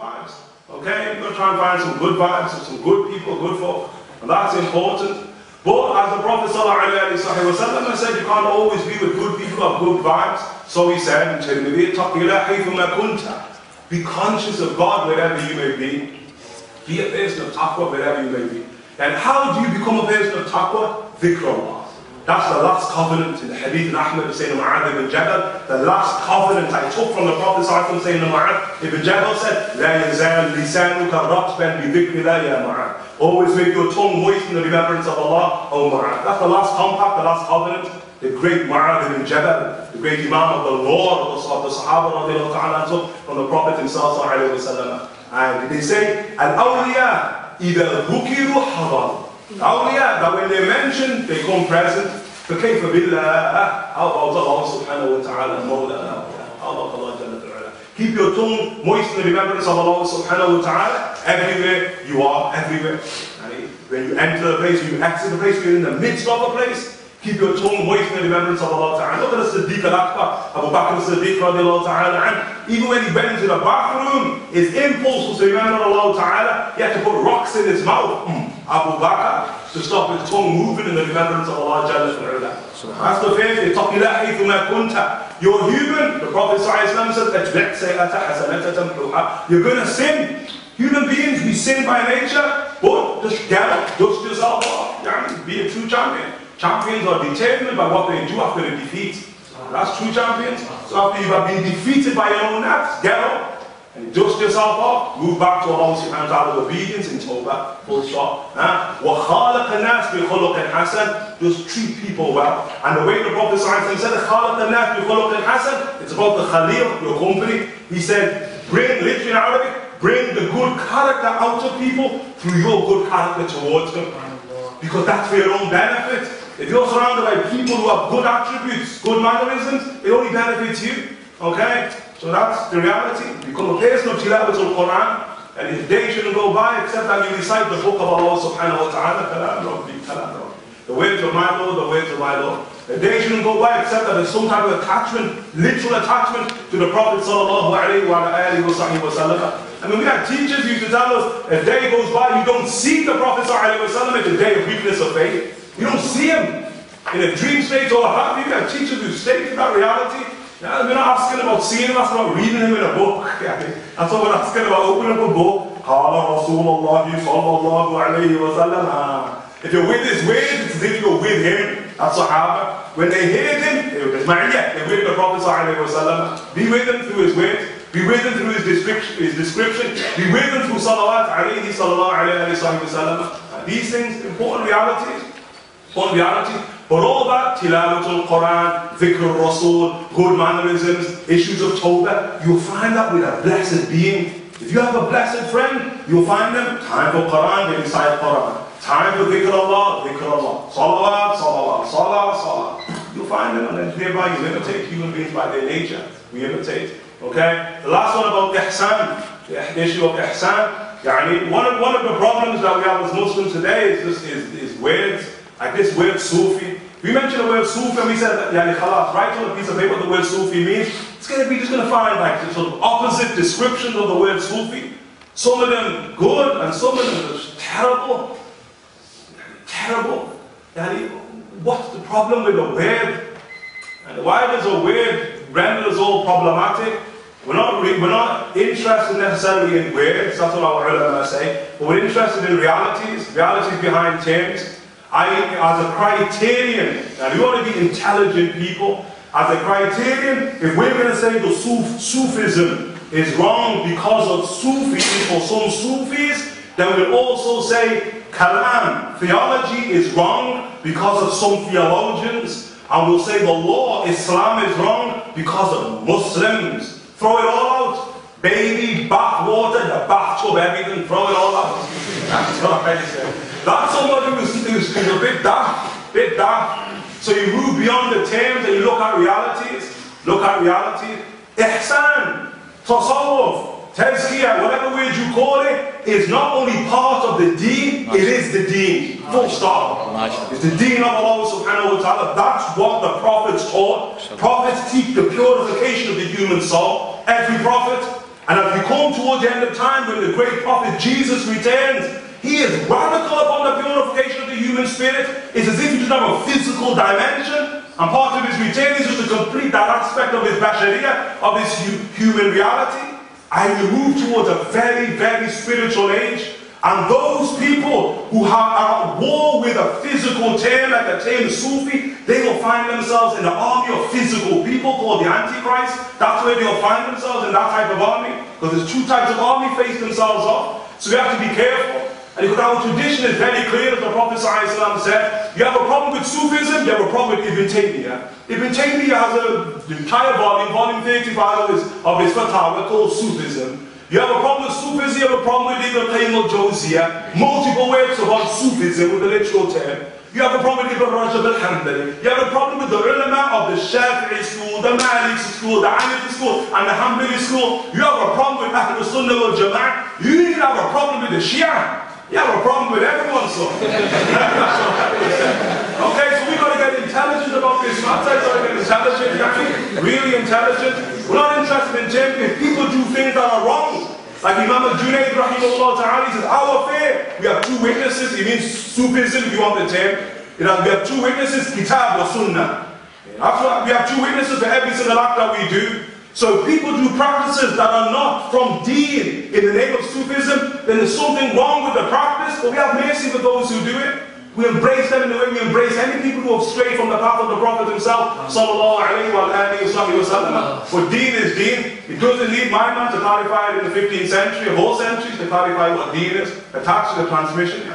vibes. Okay? You've got to try and find some good vibes, some good people, good folk. And that's important. But as the Prophet ﷺ said, you can't always be with good people who have good vibes. So he said, be conscious of God wherever you may be. Be a person of taqwa wherever you may be. And how do you become a person of taqwa? Thikrullah. That's the last covenant in the hadith in Ahmad saying Mu'adh ibn Jabal. The last covenant I took from the Prophet saying to Mu'adh ibn Jabal said, La yazal lisanuka ratban bi dhikrillah ya Mu'adh. Always make your tongue moist in the remembrance of Allah, O Mu'adh. That's the last compact, the last covenant. The great Mu'adh ibn Jabal, the great Imam of the Lord of the Sahaba from the Prophet himself. And they say, Al-awliya idha dhukiru hadar. Awliya, that when they're mentioned, they come present. فَكَيْفَ بِاللَّهِ. How about Allah subhanahu wa ta'ala, Mawlana? How about Allah Jalla ta'ala? Keep your tongue moist in the remembrance of Allah subhanahu wa ta'ala. Everywhere you are, everywhere. When you enter a place, when you exit a place, when you're in the midst of a place, keep your tongue moist in the remembrance of Allah ta'ala. Look at the Siddiq al-Akbar, Abu Bakr as-Siddiq radiallahu ta'ala. Even when he went into the bathroom, his impulse was to remember Allah ta'ala. He had to put rocks in his mouth, Abu Bakr, to stop his tongue moving in the remembrance of Allah Jalla ta'ala. That's the faith. You're human. The Prophet said, you're going to sin. Human beings, we sin by nature, but just get up, dust yourself off. Be a true champion. Champions are determined by what they do after the defeat. That's true champions. So after you have been defeated by your own acts, get up and dust yourself off. Move back to Allah subhanahu wa ta'ala's obedience in Tawbah. Full stop. وَخَالَقَ النَّاسِ بِخُلُقٍ حَسَنٍ. Just treat people well. And the way the Prophet said, خَالَقَ النَّاسِ بِخُلُقٍ حَسَنٍ. It's about the Khalil, your company. He said, bring, literally in Arabic, bring the good character out of people through your good character towards them. Because that's for your own benefit. If you're surrounded by people who have good attributes, good mannerisms, it only benefits you. Okay? So that's the reality. Become a person of Tilawatul Quran, and his day shouldn't go by except that you recite the book of Allah subhanahu wa ta'ala. The words of my Lord, the words of my Lord. The day shouldn't go by except that there's some type of attachment, literal attachment to the Prophet sallallahu alayhi wa sallam. I mean, we had teachers who used to tell us, a day goes by, you don't see the Prophet sallallahu alayhi wa sallam, it's a day of weakness of faith. You don't see him in a dream state or what have you. We have teachers who state that reality. We're not asking about seeing him, that's not reading him in a book. That's what we're asking about, opening up a book. If you're with his words, it's as if you're with him. That's Sahaba. When they heard him, they're with the Prophet ﷺ. Be with him through his words. Be with him through his description. Be with him through salawat alayhi sallallahu alayhi wa sallam. These things, important realities. Important realities. But all that, tilawatul Quran, dhikr Rasul, good mannerisms, issues of Tawbah, you'll find that with a blessed being. If you have a blessed friend, you'll find them, time for Quran, they recite Quran. Time for dhikr Allah, dhikr Allah. Salawat, salawat, salah, salah. You'll find them, and then thereby you imitate human beings by their nature. We imitate. Okay? The last one about ihsan, the issue of ihsan. One of the problems that we have as Muslims today is words. Like this word Sufi. We mentioned the word Sufi and we said that, khalas, write on a piece of paper what the word Sufi means. It's going to be just going to find like sort of opposite descriptions of the word Sufi. Some of them good and some of them just terrible. Terrible. What's the problem with a word? And why does a word render us all problematic? We're not interested necessarily in words, that's what our ulama say, but we're interested in realities behind terms. As a criterion, and we want to be intelligent people, as a criterion, if we're going to say the Sufism is wrong because of Sufis or some Sufis, then we'll also say Kalam, theology is wrong because of some theologians, and we'll say the law, Islam is wrong because of Muslims. Throw it all out. Baby, bath water, the bathtub, everything, throw it all out. That's what I say. That's somebody who's a bit daft, So you move beyond the terms and you look at realities. Ihsan, Tasawwuf, Tazkiyah, whatever word you call it, is not only part of the deen, it is the deen. Full stop. It's the deen of Allah subhanahu wa ta'ala. That's what the prophets taught. Prophets teach the purification of the human soul. Every prophet. And as we come towards the end of time, time when the great prophet Jesus returns, he is radical upon the purification of the human spirit. It's as if he doesn't have a physical dimension. And part of his return is just to complete that aspect of his bashariyah, of his human reality. And we move towards a very, very spiritual age. And those people who are at war with a physical term, like the term Sufi, they will find themselves in an army of physical people called the Antichrist. That's where they'll find themselves, in that type of army. Because there's two types of army face themselves off. So we have to be careful. And because our tradition is very clear, as the Prophet ﷺ said, you have a problem with Sufism, you have a problem with Ibn Taymiyyah. Ibn Taymiyyah has an entire volume 35 of his fatwa called Sufism. You have a problem with Sufism, you have a problem with Ibn Qayyim al-Jawziyah, multiple works about Sufism with the literal term. You have a problem with Ibn Rajab al-Hanbali. You have a problem with the ulama of the Shafi'i school, the Maliki school, the Hanafi school, and the Hanbali school. You have a problem with Ahlul Sunnah wal Jama'ah. You even have a problem with the Shia. You have a problem with everyone, so. Okay, so we got to get intelligent about this matter. Got to get intelligent, really intelligent. We're not interested in changing if people do things that are wrong. Like Imam Shaykh Ibrahim Osi-Efa, he says, our affair, we have two witnesses. It means Sufism, if you want the term. We have two witnesses, Kitab or Sunnah. After that, we have two witnesses for every single act that we do. So if people do practices that are not from Deen in the name of Sufism, then there's something wrong with the practice, but we have mercy for those who do it. We embrace them in the way we embrace any people who have strayed from the path of the Prophet himself, sallallahu alayhi wa sallam. For Deen is Deen. It doesn't need my man to clarify it in the 15th century, a whole century, to clarify what Deen is, attached to the transmission.